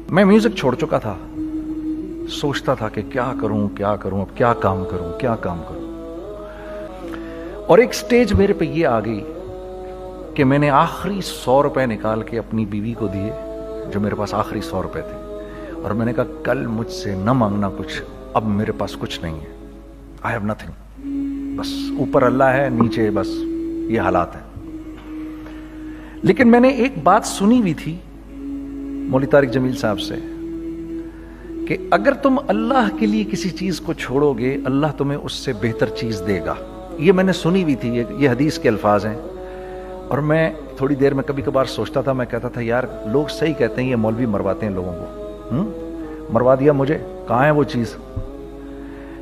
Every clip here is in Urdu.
میں میوزک چھوڑ چکا تھا، سوچتا تھا کہ کیا کروں اب کیا کام کروں. اور ایک سٹیج میرے پہ یہ آ گئی کہ میں نے آخری 100 روپے نکال کے اپنی بیوی کو دیے، جو میرے پاس آخری 100 روپے تھے، اور میں نے کہا کل مجھ سے نہ مانگنا کچھ، اب میرے پاس کچھ نہیں ہے، I have nothing، بس اوپر اللہ ہے، نیچے بس یہ حالات ہیں. لیکن میں نے ایک بات سنی ہوئی تھی مولوی طارق جمیل صاحب سے کہ اگر تم اللہ کے لیے کسی چیز کو چھوڑو گے، اللہ تمہیں اس سے بہتر چیز دے گا. یہ میں نے سنی ہوئی تھی، یہ حدیث کے الفاظ ہیں. اور میں تھوڑی دیر میں کبھی کبھار سوچتا تھا، میں کہتا تھا یار لوگ صحیح کہتے ہیں، یہ مولوی مرواتے ہیں لوگوں کو، مروا دیا مجھے، کہاں ہے وہ چیز.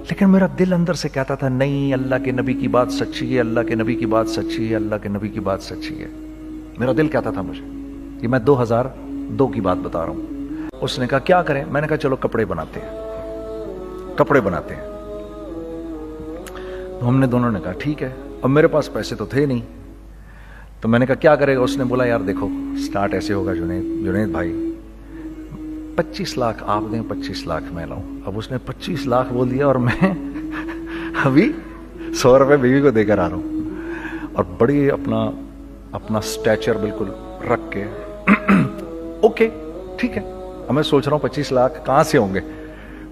لیکن میرا دل اندر سے کہتا تھا نہیں، اللہ کے نبی کی بات سچی ہے، اللہ کے نبی کی بات سچی ہے، اللہ کے نبی کی بات سچی ہے. میرا دل کہتا تھا مجھے. یہ میں 2002 کی بات بتا رہا ہوں. اس نے کہا کیا کریں؟ میں نے کہا چلو کپڑے بناتے ہیں. ہم نے دونوں نے کہا ٹھیک ہے. اب میرے پاس پیسے تو تھے نہیں، تو میں نے کہا کیا کرے گا؟ اس نے بولا یار دیکھو سٹارٹ ایسے ہوگا جنید بھائی، 25 لاکھ آپ دیں، 25 لاکھ میں لاؤں. اب اس نے 25 لاکھ بول دیا، اور میں ابھی 100 روپے بیوی کو دے کر آ رہا ہوں، اور بڑی اپنا سٹیچر بالکل رکھ کے اوکے ٹھیک ہے. اب میں سوچ رہا ہوں 25 لاکھ کہاں سے ہوں گے؟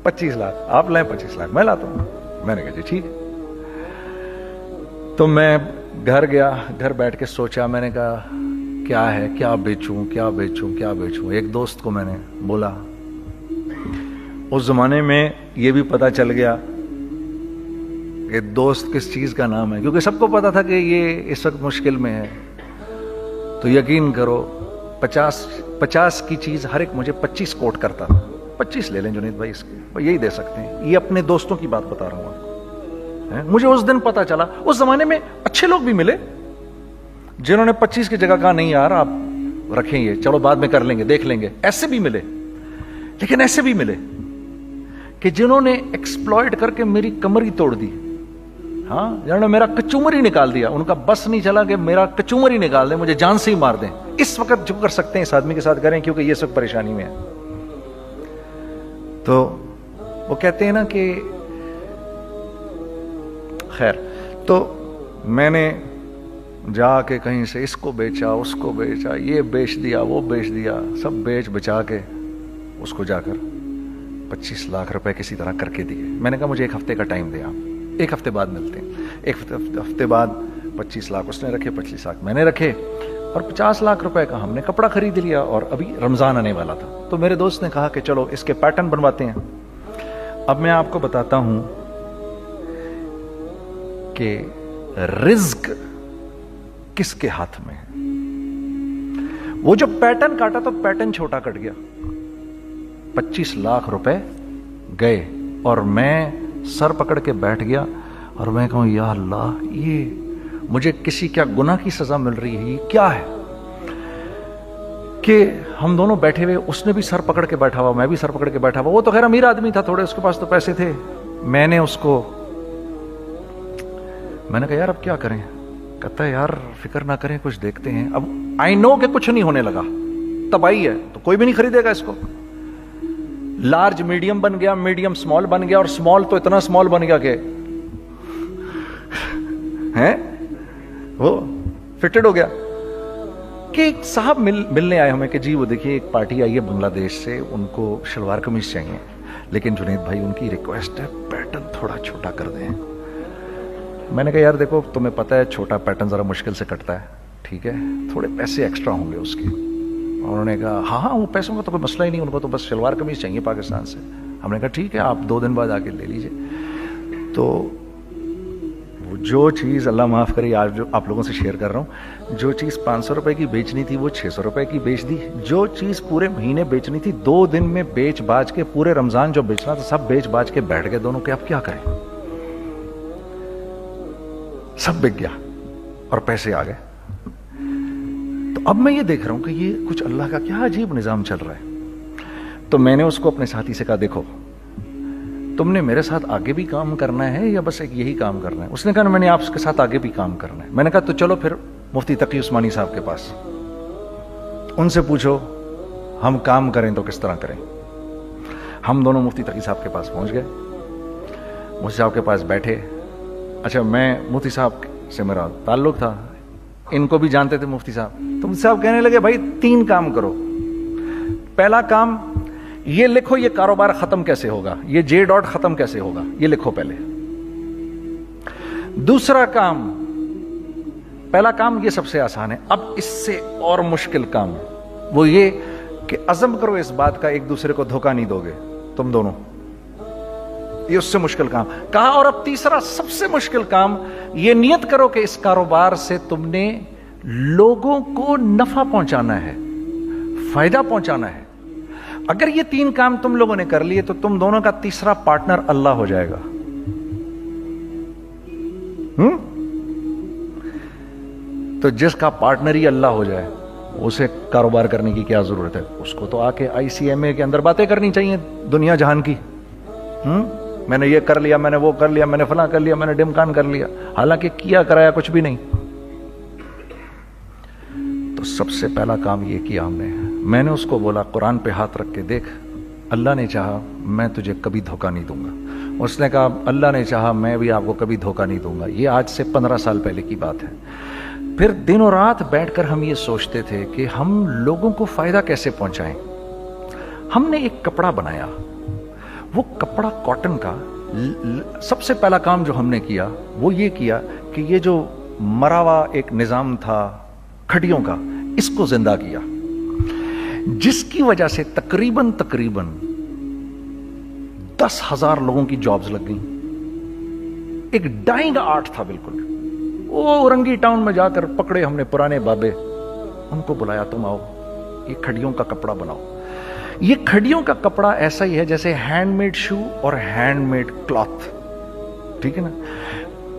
25 لاکھ آپ لائیں، 25 لاکھ میں لاتا ہوں. میں نے کہا جی ٹھیک ہے. تو میں گھر گیا، گھر بیٹھ کے سوچا. میں نے کہا کیا ہے، کیا بیچوں. ایک دوست کو میں نے بولا. اس زمانے میں یہ بھی پتا چل گیا کہ دوست کس چیز کا نام ہے، کیونکہ سب کو پتا تھا کہ یہ اس وقت مشکل میں ہے. تو یقین کرو 50 کی چیز ہر ایک مجھے 25 کوٹ کرتا تھا. 25 لے لیں جنید بھائی، اس کے یہی دے سکتے ہیں. یہ اپنے دوستوں کی بات بتا رہا ہوں آپ کو. مجھے اس دن پتا چلا. اس زمانے میں اچھے لوگ بھی ملے جنہوں نے 25 کی جگہ کہا نہیں یار آپ رکھیں، یہ چلو بعد میں کر لیں گے، دیکھ لیں گے. ایسے بھی ملے، لیکن ایسے بھی ملے کہ جنہوں نے ایکسپلائٹ کر کے میری کمر ہی توڑ دی. ہاں، جنہوں نے میرا کچومر ہی نکال دیا. ان کا بس نہیں چلا کہ میرا کچومر ہی نکال دیں، مجھے جان سے ہی مار دیں. اس وقت جو کر سکتے ہیں اس آدمی کے ساتھ کریں، کیونکہ یہ سب پریشانی میں ہے. تو وہ کہتے ہیں نا کہ خیر. تو میں نے جا کے کہیں سے اس کو بیچا، اس کو بیچا، یہ بیچ دیا، وہ بیچ دیا، سب بیچ بچا کے اس کو جا کر 25 لاکھ روپے کسی طرح کر کے دیے. میں نے کہا مجھے 1 ہفتے کا ٹائم دیں آپ، 1 ہفتے بعد ملتے ہیں. 1 ہفتے بعد 25 لاکھ اس نے رکھے، 25 لاکھ میں نے رکھے، اور 50 لاکھ روپے کا ہم نے کپڑا خرید لیا. اور ابھی رمضان آنے والا تھا، تو میرے دوست نے کہا کہ چلو اس کے پیٹرن بنواتے ہیں. اب میں آپ کو بتاتا ہوں کہ رزق کس کے ہاتھ میں ہے. وہ جو پیٹرن کاٹا تو پیٹرن چھوٹا کٹ گیا، 25 لاکھ روپے گئے. اور میں سر پکڑ کے بیٹھ گیا اور میں کہوں یا اللہ، یہ مجھے کسی کیا گناہ کی سزا مل رہی ہے، یہ کیا ہے. کہ ہم دونوں بیٹھے ہوئے، اس نے بھی سر پکڑ کے بیٹھا ہوا، میں بھی سر پکڑ کے بیٹھا ہوا. وہ تو خیر امیر آدمی تھا تھوڑے، اس کے پاس تو پیسے تھے. میں نے اس کو میں نے کہا یار اب کیا کریں؟ کہتا ہے یار فکر نہ کریں، کچھ دیکھتے ہیں. اب آئی نو کہ کچھ نہیں ہونے لگا، تباہی ہے، تو کوئی بھی نہیں خریدے گا اس کو. لارج میڈیم بن گیا، میڈیم سمال بن گیا، اور سمال تو اتنا سمال بن گیا کہ وہ فٹڈ ہو گیا. کہ ایک صاحب ملنے آئے ہمیں کہ جی وہ دیکھیے ایک پارٹی آئی ہے بنگلہ دیش سے، ان کو شلوار قمیض چاہیے، لیکن جنید بھائی ان کی ریکویسٹ ہے پیٹرن تھوڑا چھوٹا کر دیں. میں نے کہا یار دیکھو تمہیں پتہ ہے چھوٹا پیٹرن ذرا مشکل سے کٹتا ہے، ٹھیک ہے تھوڑے پیسے ایکسٹرا ہوں گے اس کے. انہوں نے کہا ہاں وہ پیسوں کا تو کوئی مسئلہ ہی نہیں، ان کو تو بس شلوار قمیض چاہیے پاکستان سے. ہم نے کہا ٹھیک ہے آپ 2 دن بعد آ کے لے لیجئے. تو جو چیز اللہ معاف کرے آج جو آپ لوگوں سے شیئر کر رہا ہوں، جو چیز 500 روپے کی بیچنی تھی وہ 600 روپے کی بیچ دی. جو چیز پورے مہینے بیچنی تھی 2 دن میں بیچ باج کے، پورے رمضان جو بیچنا تھا سب بیچ باج کے بیٹھ گئے دونوں. کہ اب کیا کریں، سب بک گیا اور پیسے آ گئے. تو اب میں یہ دیکھ رہا ہوں کہ یہ کچھ اللہ کا کیا عجیب نظام چل رہا ہے. تو میں نے اس کو اپنے ساتھی سے کہا دیکھو تم نے میرے ساتھ آگے بھی کام کرنا ہے یا بس ایک یہی کام کرنا ہے؟ اس نے کہا میں نے آپ کے ساتھ آگے بھی کام کرنا ہے. میں نے کہا تو چلو پھر مفتی تقی عثمانی صاحب کے پاس، ان سے پوچھو ہم کام کریں تو کس طرح کریں. ہم دونوں مفتی تقی صاحب کے پاس پہنچ گئے. مفتی صاحب کے پاس بیٹھے. اچھا میں مفتی صاحب سے میرا تعلق تھا, ان کو بھی جانتے تھے مفتی صاحب. تو مفتی صاحب کہنے لگے بھائی 3 کام کرو. پہلا کام یہ لکھو یہ کاروبار ختم کیسے ہوگا, یہ جے ڈاٹ ختم کیسے ہوگا, یہ لکھو پہلے. دوسرا کام, پہلا کام یہ سب سے آسان ہے, اب اس سے اور مشکل کام وہ یہ کہ عزم کرو اس بات کا ایک دوسرے کو دھوکہ نہیں دو گے تم دونوں, یہ اس سے مشکل کام کہا. اور اب تیسرا سب سے مشکل کام, یہ نیت کرو کہ اس کاروبار سے تم نے لوگوں کو نفع پہنچانا ہے, فائدہ پہنچانا ہے. اگر یہ 3 کام تم لوگوں نے کر لیے تو تم دونوں کا تیسرا پارٹنر اللہ ہو جائے گا. تو جس کا پارٹنر ہی اللہ ہو جائے اسے کاروبار کرنے کی کیا ضرورت ہے؟ اس کو تو آ کے ICMA کے اندر باتیں کرنی چاہیے دنیا جہان کی. میں نے یہ کر لیا, میں نے وہ کر لیا, میں نے فلاں کر لیا, میں نے ڈمکان کر لیا, حالانکہ کیا کرایا کچھ بھی نہیں. تو سب سے پہلا کام یہ کیا ہم نے. میں نے اس کو بولا قرآن پہ ہاتھ رکھ کے دیکھ, اللہ نے چاہا میں تجھے کبھی دھوکہ نہیں دوں گا. اس نے کہا اللہ نے چاہا میں بھی آپ کو کبھی دھوکہ نہیں دوں گا. یہ آج سے 15 سال پہلے کی بات ہے. پھر دن و رات بیٹھ کر ہم یہ سوچتے تھے کہ ہم لوگوں کو فائدہ کیسے پہنچائیں. ہم نے ایک کپڑا بنایا, وہ کپڑا کاٹن کا. سب سے پہلا کام جو ہم نے کیا وہ یہ کیا کہ یہ جو مرا ہوا ایک نظام تھا کھڑیوں کا, اس کو زندہ کیا, جس کی وجہ سے تقریباً 10,000 لوگوں کی جابز لگ گئیں. ایک ڈائنگ آرٹ تھا بالکل. وہ اورنگی ٹاؤن میں جا کر پکڑے ہم نے پرانے بابے, ان کو بلایا تم آؤ یہ کھڑیوں کا کپڑا بناؤ. یہ کھڑیوں کا کپڑا ایسا ہی ہے جیسے ہینڈ میڈ شو اور ہینڈ میڈ کلاتھ, ٹھیک ہے نا.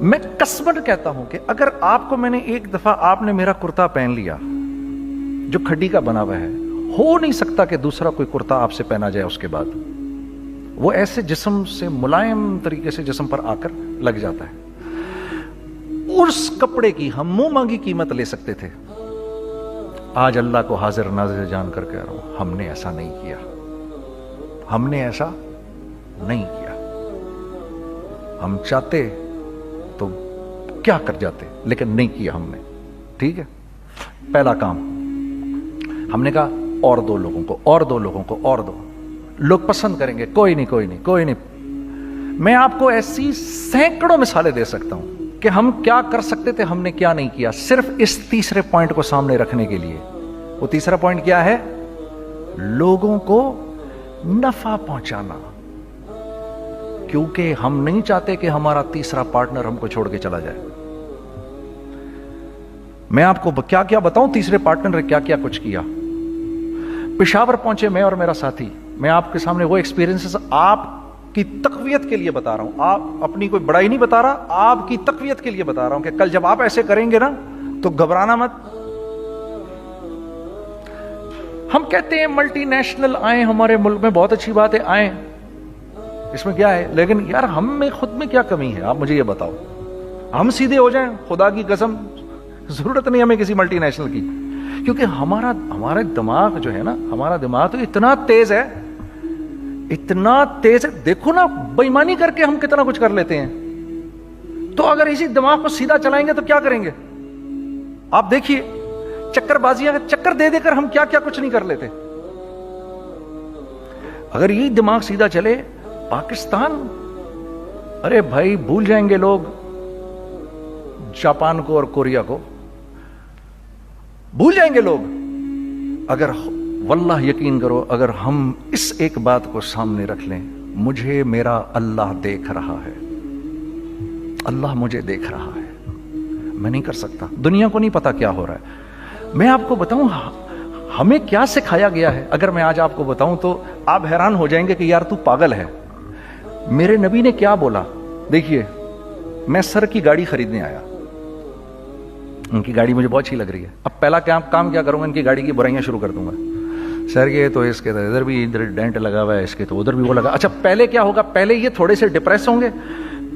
میں قسمت کہتا ہوں کہ اگر آپ کو میں نے ایک دفعہ آپ نے میرا کرتا پہن لیا جو کھڑی کا بنا ہوا ہے, ہو نہیں سکتا کہ دوسرا کوئی کرتا آپ سے پہنا جائے اس کے بعد. وہ ایسے جسم سے ملائم طریقے سے جسم پر آ کر لگ جاتا ہے. اس کپڑے کی ہم منہ مانگی قیمت لے سکتے تھے. آج اللہ کو حاضر ناظر جان کر کہہ رہا ہوں, ہم نے ایسا نہیں کیا. ہم نے ایسا نہیں کیا. ہم چاہتے تو کیا کر جاتے, لیکن نہیں کیا ہم نے. ٹھیک ہے, پہلا کام ہم نے کہا اور 2 لوگوں کو, اور 2 لوگوں کو, اور 2 لوگ پسند کریں گے. کوئی نہیں کوئی نہیں کوئی نہیں. میں آپ کو ایسی سینکڑوں مثالیں دے سکتا ہوں کہ ہم کیا کر سکتے تھے, ہم نے کیا نہیں کیا, صرف اس تیسرے پوائنٹ کو سامنے رکھنے کے لیے. وہ تیسرا پوائنٹ کیا ہے؟ لوگوں کو نفع پہنچانا. کیونکہ ہم نہیں چاہتے کہ ہمارا تیسرا پارٹنر ہم کو چھوڑ کے چلا جائے. میں آپ کو کیا کیا بتاؤں, تیسرے پارٹنر نے کیا کیا کچھ کیا. پشاور پہنچے میں اور میرا ساتھی. میں آپ کے سامنے وہ ایکسپیرینسز آپ کی تقویت کے لیے بتا رہا ہوں, آپ اپنی کوئی بڑائی نہیں بتا رہا, آپ کی تقویت کے لیے بتا رہا ہوں کہ کل جب آپ ایسے کریں گے نا تو گھبرانا مت. ہم کہتے ہیں ملٹی نیشنل آئیں ہمارے ملک میں, بہت اچھی بات ہے آئیں, اس میں کیا ہے, لیکن یار ہم میں خود میں کیا کمی ہے آپ مجھے یہ بتاؤ. ہم سیدھے ہو جائیں, خدا کی قسم ضرورت نہیں ہمیں کسی ملٹی نیشنل کی. کیونکہ ہمارا دماغ جو ہے نا, ہمارا دماغ تو اتنا تیز ہے, اتنا تیز ہے. دیکھو نا بے ایمانی کر کے ہم کتنا کچھ کر لیتے ہیں. تو اگر اسی دماغ کو سیدھا چلائیں گے تو کیا کریں گے آپ دیکھیے. چکر بازیاں چکر دے دے کر ہم کیا کیا کچھ نہیں کر لیتے. اگر یہی دماغ سیدھا چلے, پاکستان, ارے بھائی بھول جائیں گے لوگ جاپان کو اور کوریا کو, بھول جائیں گے لوگ. اگر واللہ یقین کرو, اگر ہم اس ایک بات کو سامنے رکھ لیں, مجھے میرا اللہ دیکھ رہا ہے, اللہ مجھے دیکھ رہا ہے, میں نہیں کر سکتا. دنیا کو نہیں پتا کیا ہو رہا ہے. میں آپ کو بتاؤں ہمیں کیا سکھایا گیا ہے, اگر میں آج آپ کو بتاؤں تو آپ حیران ہو جائیں گے کہ یار تو پاگل ہے. میرے نبی نے کیا بولا, دیکھیے میں سر کی گاڑی خریدنے آیا, ان کی گاڑی مجھے بہت اچھی لگ رہی ہے. اب پہلا کام کیا کروں گا, ان کی گاڑی کی برائیاں شروع کر دوں گا. سر یہ تو اس کے تو ادھر بھی ڈینٹ لگا ہوا ہے, اس کے تو ادھر بھی وہ لگا. اچھا پہلے کیا ہوگا, پہلے یہ تھوڑے سے ڈپریس ہوں گے,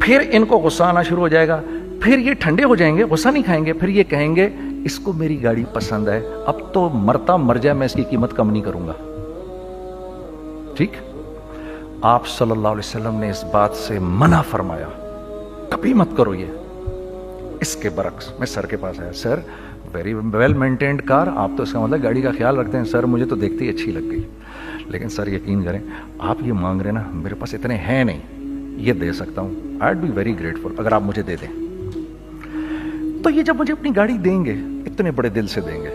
پھر ان کو غصہ آنا شروع ہو جائے گا, پھر یہ ٹھنڈے ہو جائیں گے, غصہ نہیں کھائیں گے, پھر یہ کہیں گے اس کو میری گاڑی پسند ہے, اب تو مرتا مر جائے میں اس کی قیمت کم نہیں کروں گا. ٹھیک. آپ صلی اللہ علیہ وسلم نے اس بات سے منع فرمایا, کبھی مت کرو یہ. اس کے برعکس میں سر کے پاس آیا, سر ویری ویل مینٹینڈ کار, آپ تو اس کا مطلب گاڑی کا خیال رکھتے ہیں. سر مجھے تو دیکھتے ہی اچھی لگ گئی, لیکن سر یقین کریں آپ یہ مانگ رہے نا, میرے پاس اتنے ہیں نہیں, یہ دے سکتا ہوں. I would be very grateful اگر آپ مجھے دے دیں. تو یہ جب مجھے اپنی گاڑی دیں گے اتنے بڑے دل سے دیں گے,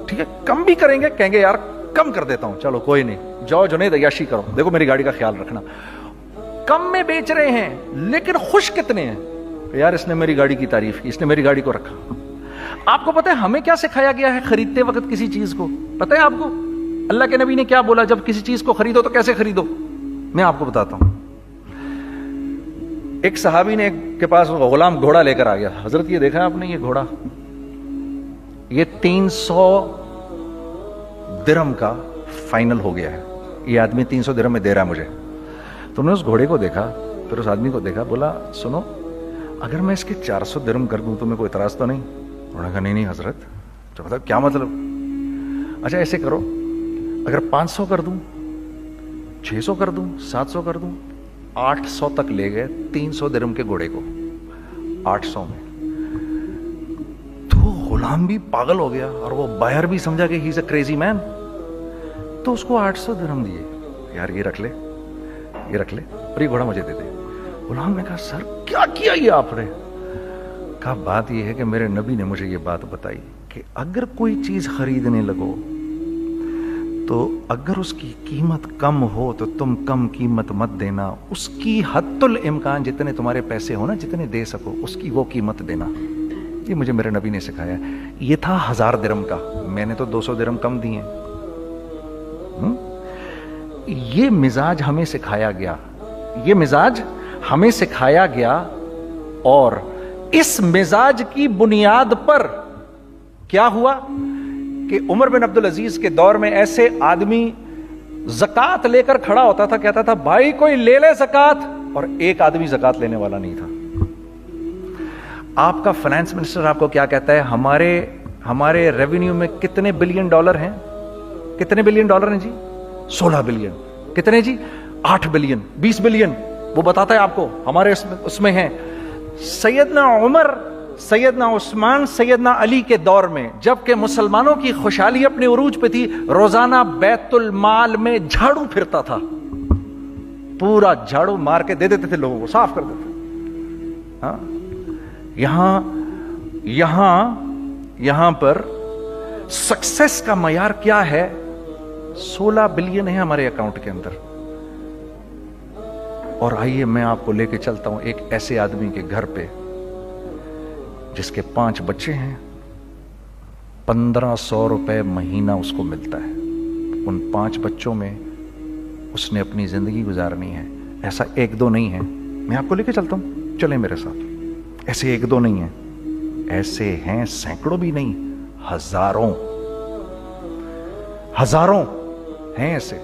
ٹھیک ہے, کم بھی کریں گے, کہیں گے یار کم کر دیتا ہوں, چلو کوئی نہیں, جاؤ جنید عیاشی کرو, دیکھو میری گاڑی کا خیال رکھنا. کم میں بیچ رہے ہیں لیکن خوش کتنے ہیں, یار اس نے میری گاڑی کی تعریف کی, اس نے میری گاڑی کو رکھا. آپ کو پتہ ہے ہمیں کیا سکھایا گیا ہے خریدتے وقت کسی چیز کو؟ پتہ ہے آپ کو اللہ کے نبی نے کیا بولا جب کسی چیز کو خریدو تو کیسے خریدو؟ میں آپ کو بتاتا ہوں. ایک صحابی نے کے پاس غلام گھوڑا لے کر آ گیا. حضرت یہ دیکھا آپ نے, یہ گھوڑا یہ 300 درہم کا فائنل ہو گیا ہے, یہ آدمی 300 درہم میں دے رہا ہے مجھے. تم نے اس گھوڑے کو دیکھا, پھر اس آدمی کو دیکھا, بولا سنو اگر میں اس کے 400 درہم کر دوں تمہیں کوئی اعتراض تو نہیں؟ انہوں نے کہا نہیں حضرت. تو مطلب کیا مطلب؟ اچھا ایسے کرو, اگر 500 کر دوں, 600 کر دوں, 700 کر دوں, 800 تک لے گئے 300 درہم کے گھوڑے کو 800 میں. تو غلام بھی پاگل ہو گیا اور وہ بائر بھی سمجھا کہ ہی از اے کریزی مین, تو اس کو 800 درہم دیے. یار یہ رکھ لے, یہ رکھ لے, اور یہ گھوڑا مجھے دے دے. غلام نے کہا سر کیا کیا یہ آپ نے؟ کہا بات یہ ہے کہ میرے نبی نے مجھے یہ بات بتائی کہ اگر کوئی چیز خریدنے لگو تو اگر اس کی قیمت کم ہو تو تم کم قیمت مت دینا, اس کی حد الامکان جتنے تمہارے پیسے ہو نا, جتنے دے سکو اس کی وہ قیمت دینا. یہ مجھے میرے نبی نے سکھایا. یہ تھا 1000 درہم کا, میں نے تو 200 درہم کم دیے. یہ مزاج ہمیں سکھایا گیا, یہ مزاج ہمیں سکھایا گیا, اور اس مزاج کی بنیاد پر کیا ہوا کہ عمر بن عبدالعزیز کے دور میں ایسے آدمی زکوٰۃ لے کر کھڑا ہوتا تھا, کہتا تھا بھائی کوئی لے لے زکوٰۃ, اور ایک آدمی زکوٰۃ لینے والا نہیں تھا. آپ کا فائنانس منسٹر آپ کو کیا کہتا ہے, ہمارے ریونیو میں کتنے بلین ڈالر ہیں؟ کتنے بلین ڈالر ہیں جی؟ 16 بلین. کتنے جی؟ 8 بلین, 20 بلین, وہ بتاتا ہے آپ کو ہمارے اس میں ہیں. سیدنا عمر, سیدنا عثمان, سیدنا علی کے دور میں جبکہ مسلمانوں کی خوشحالی اپنے عروج پہ تھی, روزانہ بیت المال میں جھاڑو پھرتا تھا, پورا جھاڑو مار کے دے دیتے تھے لوگوں کو, صاف کر دیتے. ہاں یہاں پر سکسیس کا معیار کیا ہے؟ 16 بلین ہے ہمارے اکاؤنٹ کے اندر. اور آئیے میں آپ کو لے کے چلتا ہوں ایک ایسے آدمی کے گھر پہ جس کے 5 بچے ہیں, 1500 روپے مہینہ اس کو ملتا ہے. ان 5 بچوں میں اس نے اپنی زندگی گزارنی ہے. ایسا 1-2 نہیں ہے, میں آپ کو لے کے چلتا ہوں, چلیں میرے ساتھ. ایسے 1-2 نہیں ہیں, ایسے ہیں سینکڑوں بھی نہیں, ہزاروں ہیں ایسے.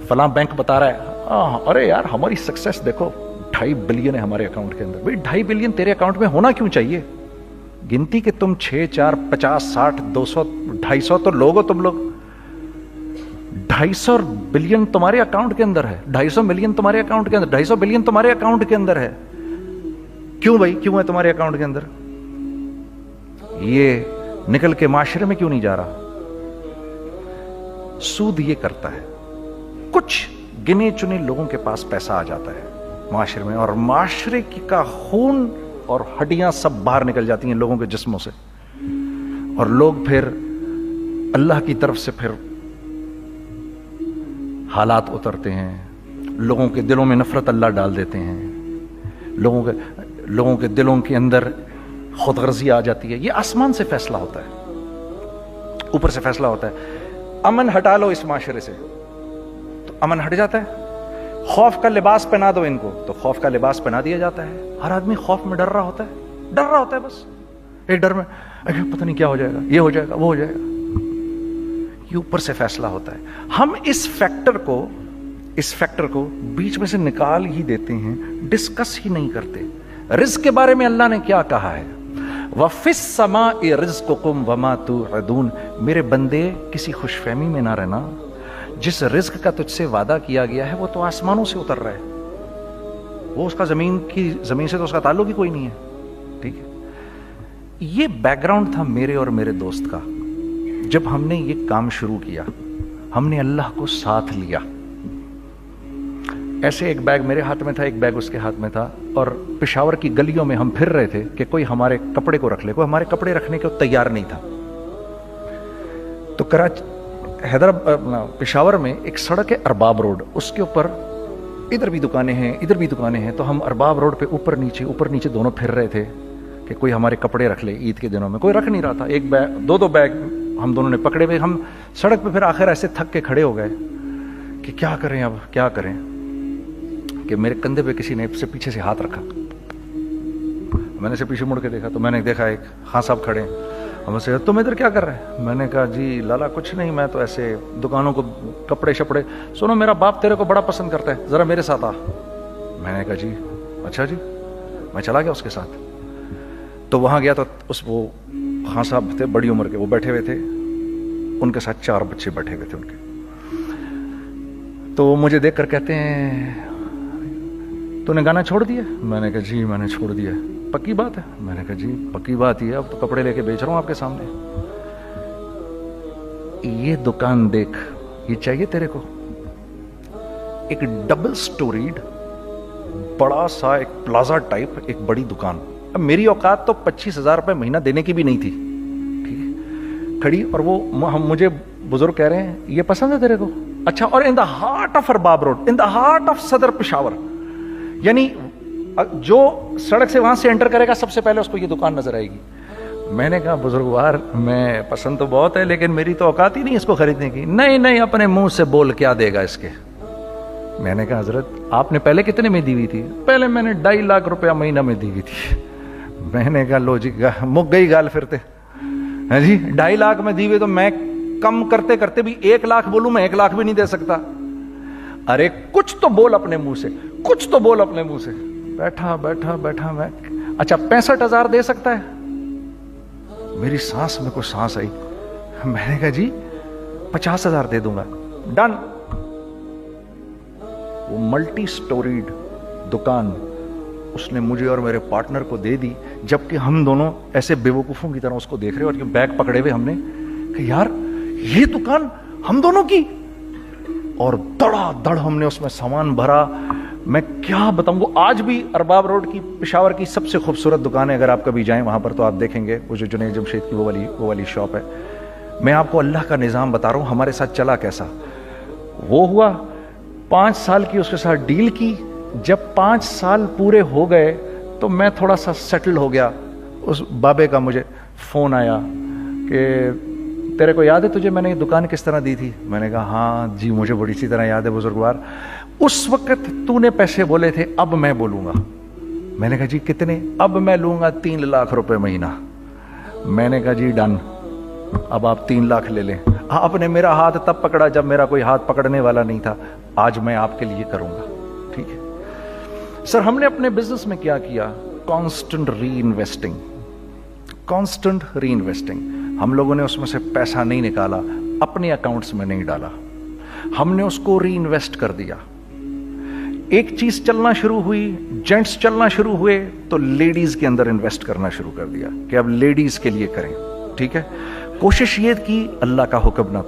فلاں بینک بتا رہا ہے ارے یار ہماری سکسیس دیکھو 2.5 بلین ہے ہمارے اکاؤنٹ کے اندر. بھائی 2.5 بلین تیرے اکاؤنٹ میں ہونا کیوں چاہیے؟ گنتی کہ تم 6, 4, 50, 60, 200, 250 تو لوگ ہو تم لوگ. 250 بلین تمہارے اکاؤنٹ کے اندر ہے, 250 ملین تمہارے اکاؤنٹ کے اندر, 250 بلین تمہارے اکاؤنٹ کے اندر ہے. کیوں بھائی, کیوں ہے تمہارے اکاؤنٹ کے اندر؟ یہ نکل کے معاشرے میں کیوں نہیں جا رہا؟ سود یہ کرتا ہے, کچھ گنے چنے لوگوں کے پاس پیسہ آ جاتا ہے معاشرے میں, اور معاشرے کا خون اور ہڈیاں سب باہر نکل جاتی ہیں لوگوں کے جسموں سے, اور لوگ پھر اللہ کی طرف سے پھر حالات اترتے ہیں, لوگوں کے دلوں میں نفرت اللہ ڈال دیتے ہیں, لوگوں کے دلوں کے اندر خود غرضی آ جاتی ہے. یہ آسمان سے فیصلہ ہوتا ہے, اوپر سے فیصلہ ہوتا ہے. امن ہٹا لو اس معاشرے سے تو امن ہٹ جاتا ہے. خوف کا لباس پہنا دو ان کو تو خوف کا لباس پہنا دیا جاتا ہے. ہر آدمی خوف میں ڈر رہا ہوتا ہے, بس ایک ڈر میں پتہ نہیں کیا ہو جائے گا, یہ ہو جائے گا, وہ ہو جائے گا. یہ اوپر سے فیصلہ ہوتا ہے. ہم اس فیکٹر کو بیچ میں سے نکال ہی دیتے ہیں, ڈسکس ہی نہیں کرتے. رزق کے بارے میں اللہ نے کیا کہا ہے؟ وَفِي السَّمَاءِ رِزْقُكُمْ وَمَا تُوعَدُونَ. میرے بندے کسی خوش فہمی میں نہ رہنا, جس رزق کا تجھ سے وعدہ کیا گیا ہے وہ تو آسمانوں سے اتر رہا ہے, وہ اس کا زمین سے تو اس کا تعلق ہی کوئی نہیں ہے. ٹھیک ہے, یہ بیک گراؤنڈ تھا میرے اور میرے دوست کا. جب ہم نے یہ کام شروع کیا, ہم نے اللہ کو ساتھ لیا. ایسے ایک بیگ میرے ہاتھ میں تھا, ایک بیگ اس کے ہاتھ میں تھا, اور پشاور کی گلیوں میں ہم پھر رہے تھے کہ کوئی ہمارے کپڑے کو رکھ لے. کوئی ہمارے کپڑے رکھنے کو تیار نہیں تھا. تو پشاور میں ایک سڑک ہے ارباب روڈ, اس کے اوپر ادھر بھی دکانیں ہیں ادھر بھی دکانیں ہیں. تو ہم ارباب روڈ پہ اوپر نیچے دونوں پھر رہے تھے کہ کوئی ہمارے کپڑے رکھ لے. عید کے دنوں میں کوئی رکھ نہیں رہا تھا. ایک بیگ, دو بیگ ہم دونوں نے پکڑے ہوئے. ہم سڑک پہ پھر آخر ایسے تھک کے کھڑے ہو گئے کہ کیا کریں, اب کیا کریں, کہ میرے کندھے پہ کسی نے سے پیچھے سے ہاتھ رکھا. میں نے سے پیچھے مڑ کے دیکھا تو میں نے دیکھا ایک خان صاحب کھڑے ہیں. ہم سے تم ادھر کیا کر رہے ہیں؟ میں نے کہا جی لالا کچھ نہیں, میں تو ایسے دکانوں کو کپڑے شپڑے. سنو میرا باپ تیرے کو بڑا پسند کرتا ہے, ذرا میرے ساتھ آ. میں نے کہا جی اچھا جی. میں چلا گیا اس کے ساتھ. تو وہاں گیا تو وہ خان صاحب تھے بڑی عمر کے, وہ بیٹھے ہوئے تھے, ان کے ساتھ 4 بچے بیٹھے ہوئے تھے ان کے. تو مجھے دیکھ کر کہتے ہیں تو نے گانا چھوڑ دیا؟ میں نے کہا جی میں نے چھوڑ دیا. پکی بات ہے؟ میں نے کہا جی پکی بات ہی ہے, اب تو کپڑے لے کے بیچ رہا ہوں آپ کے سامنے. یہ دکان دیکھ, یہ چاہیے تیرے کو؟ ایک ڈبل سٹوریڈ بڑا سا ایک پلازا ٹائپ ایک بڑی دکان. اب میری اوقات تو 25,000 روپے مہینہ دینے کی بھی نہیں تھی. ٹھیک ہے, کھڑی, اور وہ مجھے بزرگ کہہ رہے ہیں یہ پسند ہے تیرے کو؟ اچھا, اور in the heart of Arbab road, in the heart of Saddar Peshawar, یعنی جو سڑک سے وہاں سے انٹر کرے گا سب سے پہلے اس کو یہ دکان نظر آئے گی. میں نے کہا بزرگوار میں پسند تو بہت ہے لیکن میری تو اوقات ہی نہیں اس کو خریدنے کی. نہیں اپنے منہ سے بول, کیا دے گا اس کے. میں نے کہا حضرت آپ نے پہلے کتنے میں دی ہوئی تھی؟ پہلے میں نے 2.5 لاکھ روپیہ مہینہ میں دی ہوئی تھی. میں نے کہا لو جی مک گئی گال پھرتے. ہاں جی 2.5 لاکھ میں دی ہوئی, تو میں کم کرتے کرتے بھی 1 لاکھ بولوں, میں 1 لاکھ بھی نہیں دے سکتا. ارے کچھ تو بول اپنے منہ سے, کچھ تو بول اپنے منہ سے. بیٹھا میں, اچھا 65,000 دے سکتا ہے؟ میری سانس میں کوئی سانس آئی. میں نے کہا جی 50,000 دے دوں گا. ڈن. وہ ملٹی سٹوریڈ دکان اس نے مجھے اور میرے پارٹنر کو دے دی, جبکہ ہم دونوں ایسے بیوقوفوں کی طرح اس کو دیکھ رہے, اور بیگ پکڑے ہوئے ہم نے کہ یار یہ دکان ہم دونوں کی. اور دڑا دڑ ہم نے اس میں سامان بھرا. میں کیا بتاؤں, وہ آج بھی ارباب روڈ کی پشاور کی سب سے خوبصورت دکان ہے. اگر آپ کبھی جائیں وہاں پر تو آپ دیکھیں گے وہ جو جنید جمشید کی وہ والی شاپ ہے. میں آپ کو اللہ کا نظام بتا رہا ہوں ہمارے ساتھ چلا کیسا. وہ ہوا 5 سال کی اس کے ساتھ ڈیل کی. جب 5 سال پورے ہو گئے تو میں تھوڑا سا سیٹل ہو گیا. اس بابے کا مجھے فون آیا کہ تیرے کو یاد ہے تجھے میں نے یہ دکان کس طرح دی تھی؟ میں نے کہا ہاں جی مجھے بڑی سی طرح یاد ہے بزرگوار. اس وقت تو نے پیسے بولے تھے, اب میں بولوں گا. میں نے کہا جی کتنے؟ اب میں لوں گا 3 لاکھ روپے مہینہ. میں نے کہا جی ڈن, اب آپ 3 لاکھ لے لیں. آپ نے میرا ہاتھ تب پکڑا جب میرا کوئی ہاتھ پکڑنے والا نہیں تھا. آج میں آپ کے لیے کروں گا. ٹھیک ہے سر. ہم نے اپنے بزنس میں کیا کیا؟ کانسٹنٹ ری انویسٹنگ. ہم لوگوں نے اس میں سے پیسہ نہیں نکالا, اپنے اکاؤنٹس میں نہیں ڈالا, ہم نے اس کو ری انویسٹ کر دیا. ایک چیز چلنا شروع ہوئی, جینٹس چلنا شروع ہوئے, تو لیڈیز کے اندر انویسٹ کرنا شروع کر دیا کہ اب لیڈیز کے لیے کریں. ٹھیک ہے, کوشش یہ کی اللہ کا حکم نہ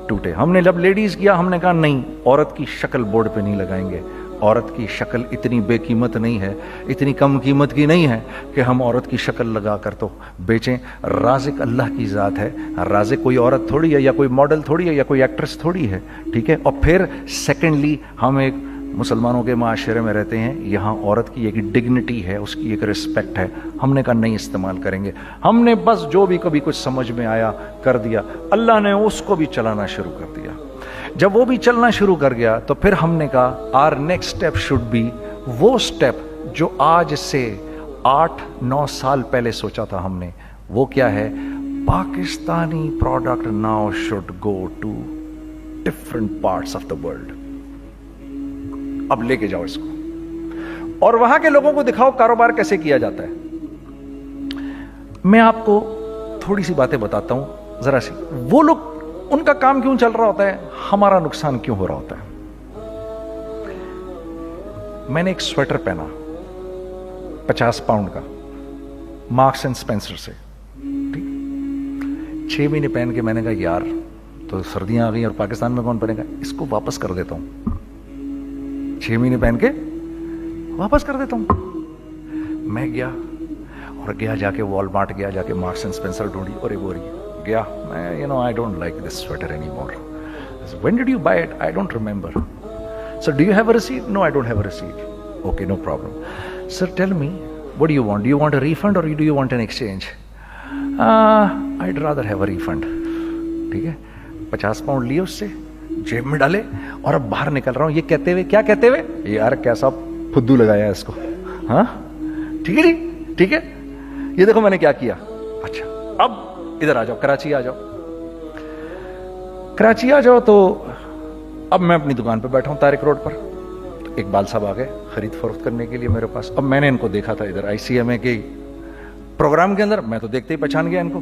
ٹوٹے. ہم نے جب لیڈیز کیا ہم نے کہا نہیں, عورت کی شکل بورڈ پہ نہیں لگائیں گے. عورت کی شکل اتنی بے قیمت نہیں ہے, اتنی کم قیمت کی نہیں ہے کہ ہم عورت کی شکل لگا کر تو بیچیں. رازق اللہ کی ذات ہے, رازق کوئی عورت تھوڑی ہے, یا کوئی ماڈل تھوڑی ہے, یا کوئی ایکٹریس تھوڑی ہے. ٹھیک ہے. اور پھر سیکنڈلی ہم ایک مسلمانوں کے معاشرے میں رہتے ہیں, یہاں عورت کی ایک ڈگنیٹی ہے, اس کی ایک رسپیکٹ ہے. ہم نے کہا نہیں استعمال کریں گے. ہم نے بس جو بھی کبھی کچھ سمجھ میں آیا کر دیا. اللہ نے اس کو بھی چلانا شروع کر دیا. جب وہ بھی چلنا شروع کر گیا تو پھر ہم نے کہا our next step should be وہ اسٹیپ جو آج سے 8-9 سال پہلے سوچا تھا ہم نے. وہ کیا ہے؟ Pakistani product now should go to different parts of the world. اب لے کے جاؤ اس کو اور وہاں کے لوگوں کو دکھاؤ کاروبار کیسے کیا جاتا ہے. میں آپ کو تھوڑی سی باتیں بتاتا ہوں ذرا سی. وہ لوگ ان کا کام کیوں چل رہا ہوتا ہے, ہمارا نقصان کیوں ہو رہا ہوتا ہے. میں نے ایک سویٹر پہنا 50 پاؤنڈ کا مارکس اینڈ اسپینسر سے, ٹھیک, 6 مہینے پہن کے میں نے کہا یار تو سردیاں آ گئی اور پاکستان میں کون پہنے گا, اس کو واپس کر دیتا ہوں, 6 مہینے پہن کے واپس کر دیتا ہوں. میں گیا اور جا کے والمارٹ گیا, جا کے مارکس اینڈ اسپینسر ڈھونڈی اور ایک بوری گیا. میں I don't like this sweater anymore. When did you buy it? I don't remember. So do you have a receipt? No, I don't have a receipt. Okay, no problem. Sir, tell me, what do you want? Do you want a refund or do you want an exchange? I'd rather have a refund. ٹھیک ہے, 50 پاؤنڈ لیے اس سے, جیب میں ڈالے اور اب باہر نکل رہا ہوں, یہ کہتے ہوئے, کیا کہتے ہوئے, یار کیسا پھدو لگایا ہے اس کو. ہاں ٹھیک ہے جی, ٹھیک ہے, یہ دیکھو میں نے کیا کیا. اچھا اب ادھر آ جاؤ, کراچی آ جاؤ. کراچی آ جاؤ تو اب میں اپنی دکان پہ بیٹھا ہوں طارق روڈ پر. اقبال صاحب آ گئے خرید فروخت کرنے کے لیے میرے پاس. اب میں نے ان کو دیکھا تھا ادھر ICMA کے پروگرام کے اندر, میں تو دیکھتے ہی پہچان گیا ان کو.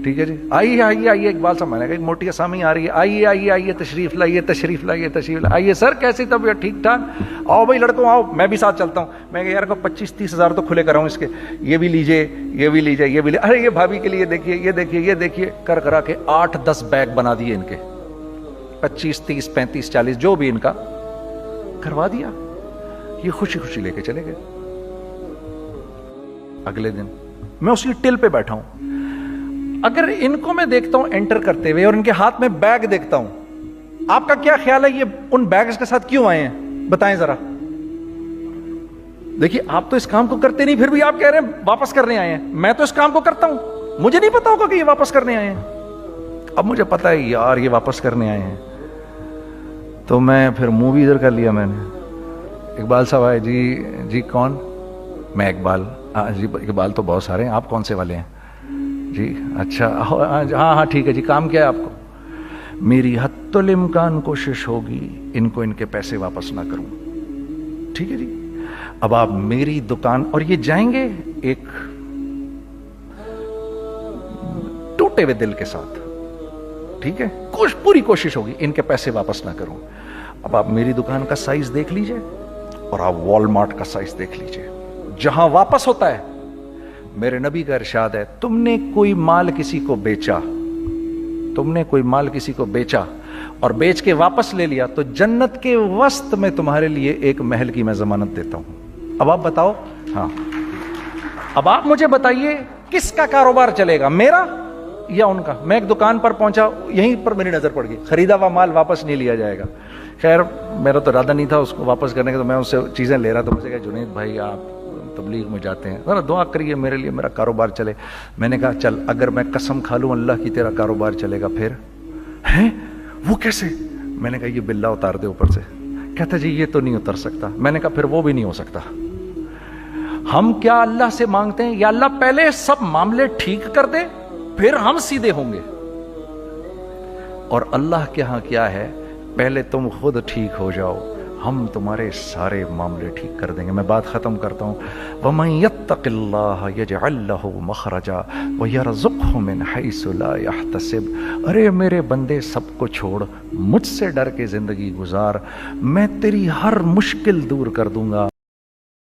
ٹھیک ہے جی, آئیے آئیے آئیے اقبال صاحب. میں نے کہا ایک موٹی اسامی آ رہی ہے, آئیے آئیے آئیے, تشریف لائیے تشریف لائیے تشریف لائیے. آئیے سر, کیسی طبیعت, ٹھیک ٹھاک, آؤ بھائی لڑکوں آؤ, میں بھی ساتھ چلتا ہوں. میں کہ یار کو 25-30 ہزار تو کھلے کراؤں اس کے, یہ بھی لیجئے یہ بھی لیجئے یہ بھی لیجئے. ارے یہ بھابھی کے لیے دیکھیے, یہ دیکھیے یہ دیکھیے, کر کرا کے 8-10 بیگ بنا دیے ان کے, 25, 30, 35, 40 جو بھی ان کا کروا دیا. یہ خوشی خوشی لے کے چلے گئے. اگلے دن میں اسی ٹل پہ بیٹھا ہوں. اگر ان کو میں دیکھتا ہوں انٹر کرتے ہوئے اور ان کے ہاتھ میں بیگ دیکھتا ہوں, آپ کا کیا خیال ہے یہ ان بیگز کے ساتھ کیوں آئے ہیں, بتائیں ذرا. دیکھیے آپ تو اس کام کو کرتے نہیں, پھر بھی آپ کہہ رہے ہیں واپس کرنے آئے ہیں. میں تو اس کام کو کرتا ہوں, مجھے نہیں پتا ہوگا کہ یہ واپس کرنے آئے ہیں. اب مجھے پتا ہے یار یہ واپس کرنے آئے ہیں, تو میں پھر منہ بھی ادھر کر لیا. میں نے, اقبال صاحب آئے, جی کون, میں اقبال. جی اقبال تو بہت سارے ہیں, آپ کون سے والے ہیں جی, اچھا ہاں ٹھیک ہے جی, کام کیا ہے آپ کو. میری حتی الامکان کوشش ہوگی ان کو ان کے پیسے واپس نہ کروں. ٹھیک ہے جی, اب آپ میری دکان, اور یہ جائیں گے ایک ٹوٹے ہوئے دل کے ساتھ, ٹھیک ہے, پوری کوشش ہوگی ان کے پیسے واپس نہ کروں. اب آپ میری دکان کا سائز دیکھ لیجئے اور آپ والمارٹ کا سائز دیکھ لیجئے, جہاں واپس ہوتا ہے. میرے نبی کا ارشاد ہے, تم نے کوئی مال کسی کو بیچا, تم نے کوئی مال کسی کو بیچا اور بیچ کے واپس لے لیا, تو جنت کے وسط میں تمہارے لیے ایک محل کی میں ضمانت دیتا ہوں. اب آپ بتاؤ, ہاں اب آپ مجھے بتائیے کس کا کاروبار چلے گا, میرا یا ان کا. میں ایک دکان پر پہنچا, یہیں پر میری نظر پڑ گئی, خریدا ہوا مال واپس نہیں لیا جائے گا. خیر میرا تو ارادہ نہیں تھا اس کو واپس کرنے کا, تو میں اس سے چیزیں لے رہا. تو مجھے کہا جنید بھائی آپ تبلیغ میں جاتے ہیں, ذرا دعا کریے میرے لیے, میرا کاروبار چلے. میں نے کہا چل, اگر میں قسم کھا لوں اللہ کی تیرا کاروبار چلے گا, پھر ہیں وہ کیسے. میں نے کہا یہ بلا اتار دے اوپر سے. کہتا جی یہ تو نہیں اتر سکتا. میں نے کہا پھر وہ بھی نہیں ہو سکتا. ہم کیا اللہ سے مانگتے ہیں, یا اللہ پہلے سب معاملے ٹھیک کر دے پھر ہم سیدھے ہوں گے. اور اللہ کے ہاں کیا ہے, پہلے تم خود ٹھیک ہو جاؤ, ہم تمہارے سارے معاملے ٹھیک کر دیں گے. میں بات ختم کرتا ہوں. وَمَن يَتَّقِ اللَّهَ يَجْعَل لَّهُ مَخْرَجًا وَيَرْزُقْهُ مِنْ حَيْثُ لَا يَحْتَسِبُ. ارے میرے بندے سب کو چھوڑ, مجھ سے ڈر کے زندگی گزار, میں تیری ہر مشکل دور کر دوں گا.